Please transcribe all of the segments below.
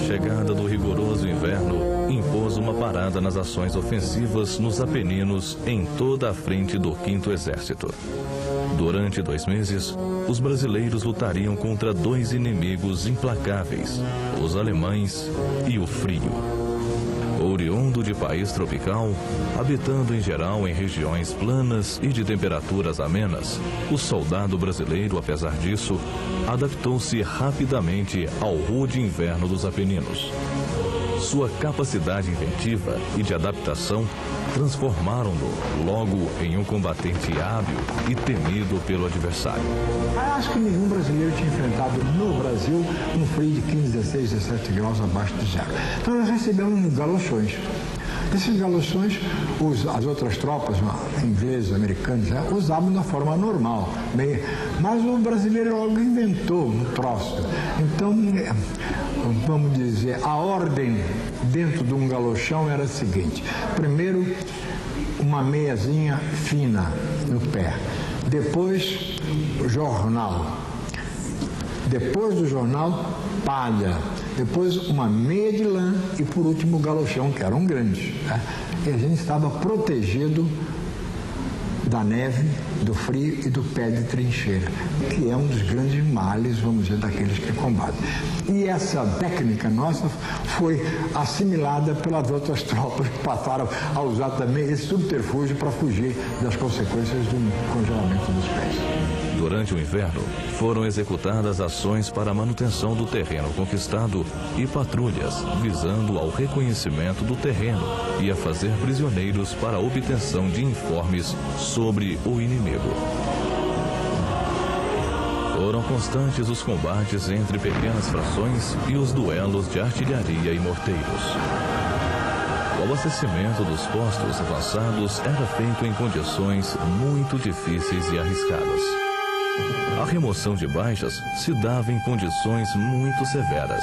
chegada do rigoroso inverno impôs uma parada nas ações ofensivas nos Apeninos em toda a frente do 5º Exército. Durante 2 meses, os brasileiros lutariam contra 2 inimigos implacáveis, os alemães e o frio. Oriundo de país tropical, habitando em geral em regiões planas e de temperaturas amenas, o soldado brasileiro, apesar disso, adaptou-se rapidamente ao rude inverno dos Apeninos. Sua capacidade inventiva e de adaptação transformaram-no logo em um combatente hábil e temido pelo adversário. Acho que nenhum brasileiro tinha enfrentado no Brasil um frio de 15, 16, 17 graus abaixo de zero. Então nós recebemos galochões. Esses galochões, as outras tropas, ingleses, americanos, usavam da forma normal. Mas o brasileiro logo inventou um troço. Então, vamos dizer, a ordem dentro de um galochão era a seguinte: primeiro, uma meiazinha fina no pé, depois jornal, depois do jornal palha, depois uma meia de lã e por último o galochão, que eram grandes, né? E a gente estava protegido da neve, do frio e do pé de trincheira, que é um dos grandes males, vamos dizer, daqueles que combatem. E essa técnica nossa foi assimilada pelas outras tropas que passaram a usar também esse subterfúgio para fugir das consequências do congelamento dos pés. Durante o inverno, foram executadas ações para a manutenção do terreno conquistado e patrulhas visando ao reconhecimento do terreno e a fazer prisioneiros para a obtenção de informes sobre o inimigo. Foram constantes os combates entre pequenas frações e os duelos de artilharia e morteiros. O abastecimento dos postos avançados era feito em condições muito difíceis e arriscadas. A remoção de baixas se dava em condições muito severas.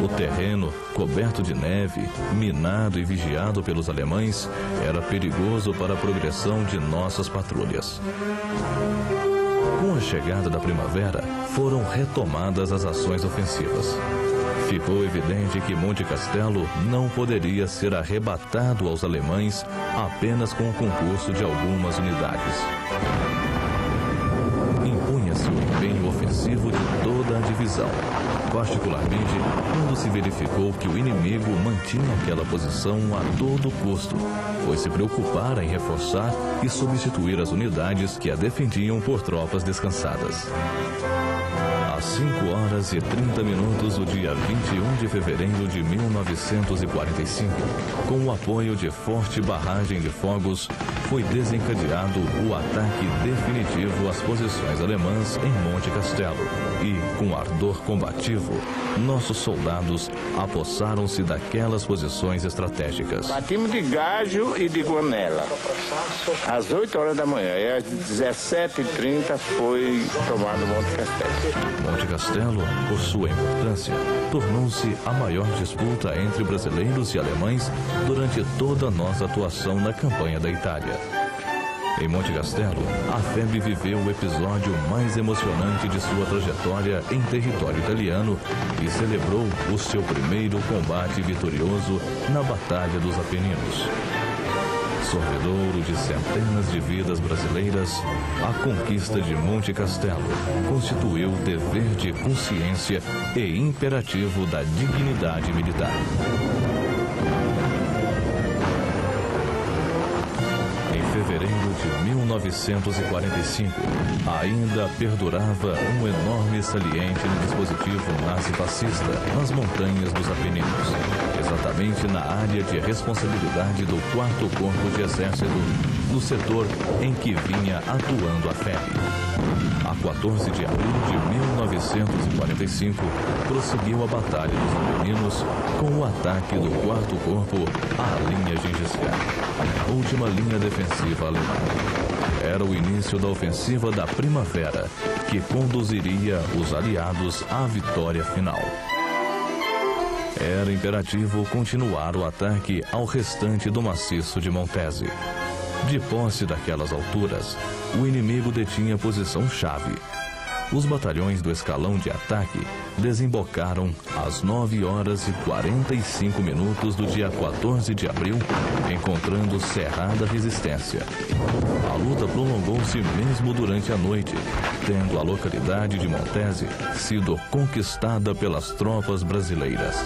O terreno, coberto de neve, minado e vigiado pelos alemães, era perigoso para a progressão de nossas patrulhas. Com a chegada da primavera, foram retomadas as ações ofensivas. Ficou evidente que Monte Castelo não poderia ser arrebatado aos alemães apenas com o concurso de algumas unidades. Impunha-se o empenho ofensivo de toda a divisão, particularmente quando se verificou que o inimigo mantinha aquela posição a todo custo, pois se preocupara em reforçar e substituir as unidades que a defendiam por tropas descansadas. Às 5h30 do dia 21 de fevereiro de 1945, com o apoio de forte barragem de fogos, foi desencadeado o ataque definitivo às posições alemãs em Monte Castelo e, com ardor combativo, nossos soldados apossaram-se daquelas posições estratégicas. Batimos de Gajo e de Guanela às 8h da manhã e às 17h30 foi tomado Monte Castelo. Monte Castelo, por sua importância, tornou-se a maior disputa entre brasileiros e alemães durante toda a nossa atuação na campanha da Itália. Em Monte Castelo, a FEB viveu o episódio mais emocionante de sua trajetória em território italiano e celebrou o seu primeiro combate vitorioso na Batalha dos Apeninos. Sorvedouro de centenas de vidas brasileiras, a conquista de Monte Castelo constituiu dever de consciência e imperativo da dignidade militar. Em fevereiro de 1945, ainda perdurava um enorme saliente no dispositivo nazi-fascista nas montanhas dos Apeninos, exatamente na área de responsabilidade do 4º Corpo de Exército, no setor em que vinha atuando a FEB. A 14 de abril de 1945, prosseguiu a Batalha dos Apeninos com o ataque do 4º Corpo à linha Gengis Khan, a última linha defensiva alemã. Era o início da ofensiva da primavera, que conduziria os aliados à vitória final. Era imperativo continuar o ataque ao restante do maciço de Montese. De posse daquelas alturas, o inimigo detinha posição-chave. os batalhões do escalão de ataque desembocaram às 9 horas e 45 minutos do dia 14 de abril, encontrando cerrada resistência. A luta prolongou-se mesmo durante a noite, tendo a localidade de Montese sido conquistada pelas tropas brasileiras.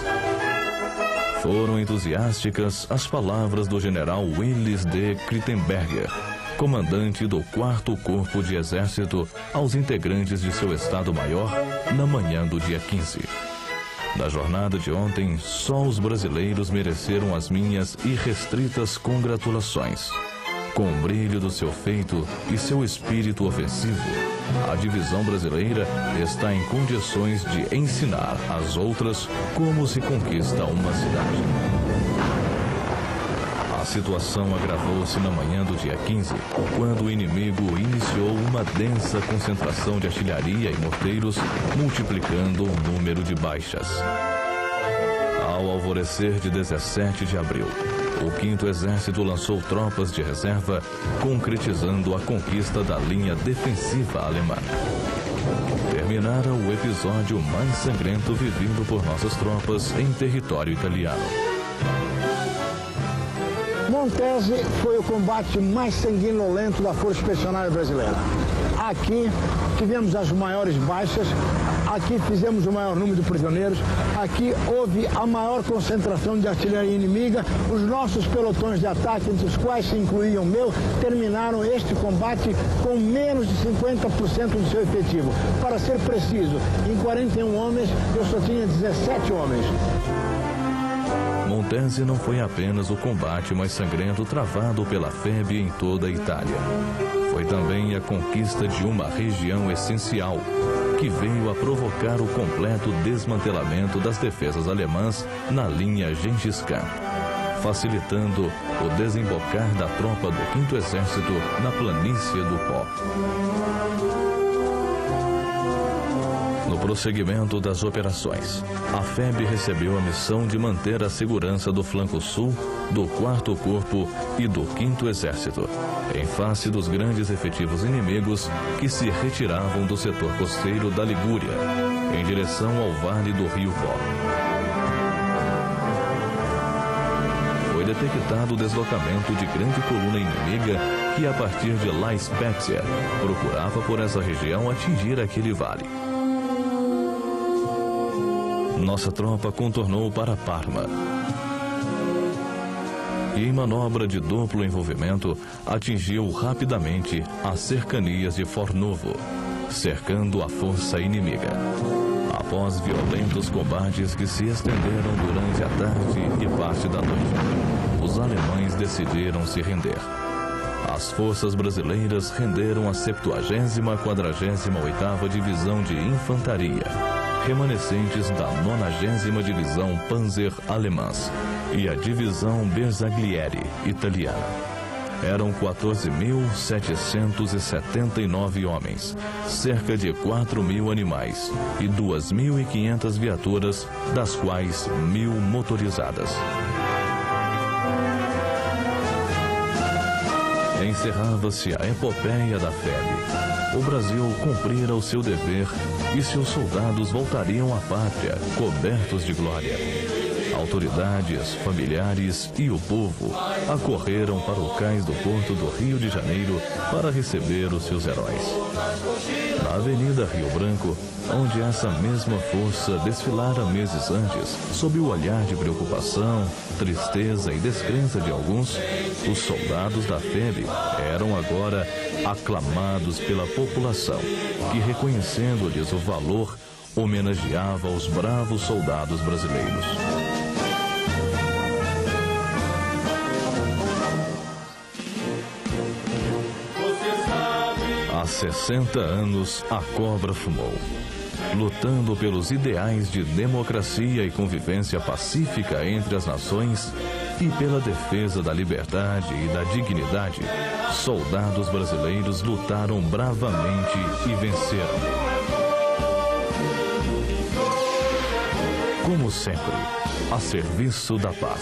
Foram entusiásticas as palavras do general Willis de Krittenberger, comandante do 4º Corpo de Exército, aos integrantes de seu Estado-Maior na manhã do dia 15. Na jornada de ontem, só os brasileiros mereceram as minhas irrestritas congratulações. Com o brilho do seu feito e seu espírito ofensivo, a divisão brasileira está em condições de ensinar às outras como se conquista uma cidade. A situação agravou-se na manhã do dia 15, quando o inimigo iniciou uma densa concentração de artilharia e morteiros, multiplicando o número de baixas. Ao alvorecer de 17 de abril, o 5º Exército lançou tropas de reserva, concretizando a conquista da linha defensiva alemã. Terminara o episódio mais sangrento vivido por nossas tropas em território italiano. Montese foi o combate mais sanguinolento da Força Expedicionária Brasileira. Aqui tivemos as maiores baixas, aqui fizemos o maior número de prisioneiros, aqui houve a maior concentração de artilharia inimiga. Os nossos pelotões de ataque, entre os quais se incluía o meu, terminaram este combate com menos de 50% do seu efetivo. Para ser preciso, em 41 homens, eu só tinha 17 homens. Montese não foi apenas o combate mais sangrento travado pela FEB em toda a Itália. Foi também a conquista de uma região essencial, que veio a provocar o completo desmantelamento das defesas alemãs na linha Gengis Khan, facilitando o desembocar da tropa do 5º Exército na planície do Pó. No prosseguimento das operações, a FEB recebeu a missão de manter a segurança do flanco sul, do 4º Corpo e do 5º Exército, em face dos grandes efetivos inimigos que se retiravam do setor costeiro da Ligúria, em direção ao vale do Rio Pó. Foi detectado o deslocamento de grande coluna inimiga que, a partir de La Spezia, procurava por essa região atingir aquele vale. Nossa tropa contornou para Parma e, em manobra de duplo envolvimento, atingiu rapidamente as cercanias de Fornovo, cercando a força inimiga. Após violentos combates que se estenderam durante a tarde e parte da noite, os alemães decidiram se render. As forças brasileiras renderam a 70ª Quadragésima-8ª Divisão de Infantaria, remanescentes da 90ª Divisão Panzer Alemãs e a Divisão Bersaglieri italiana. Eram 14.779 homens, cerca de 4.000 animais e 2.500 viaturas, das quais 1.000 motorizadas. Encerrava-se a epopeia da FEB. O Brasil cumprira o seu dever e seus soldados voltariam à pátria cobertos de glória. Autoridades, familiares e o povo acorreram para o cais do porto do Rio de Janeiro para receber os seus heróis. Na Avenida Rio Branco, onde essa mesma força desfilara meses antes, sob o olhar de preocupação, tristeza e descrença de alguns, os soldados da FEB eram agora aclamados pela população, que, reconhecendo-lhes o valor, homenageava os bravos soldados brasileiros. Há 60 anos, a cobra fumou, lutando pelos ideais de democracia e convivência pacífica entre as nações e pela defesa da liberdade e da dignidade. Soldados brasileiros lutaram bravamente e venceram. Como sempre, a serviço da paz.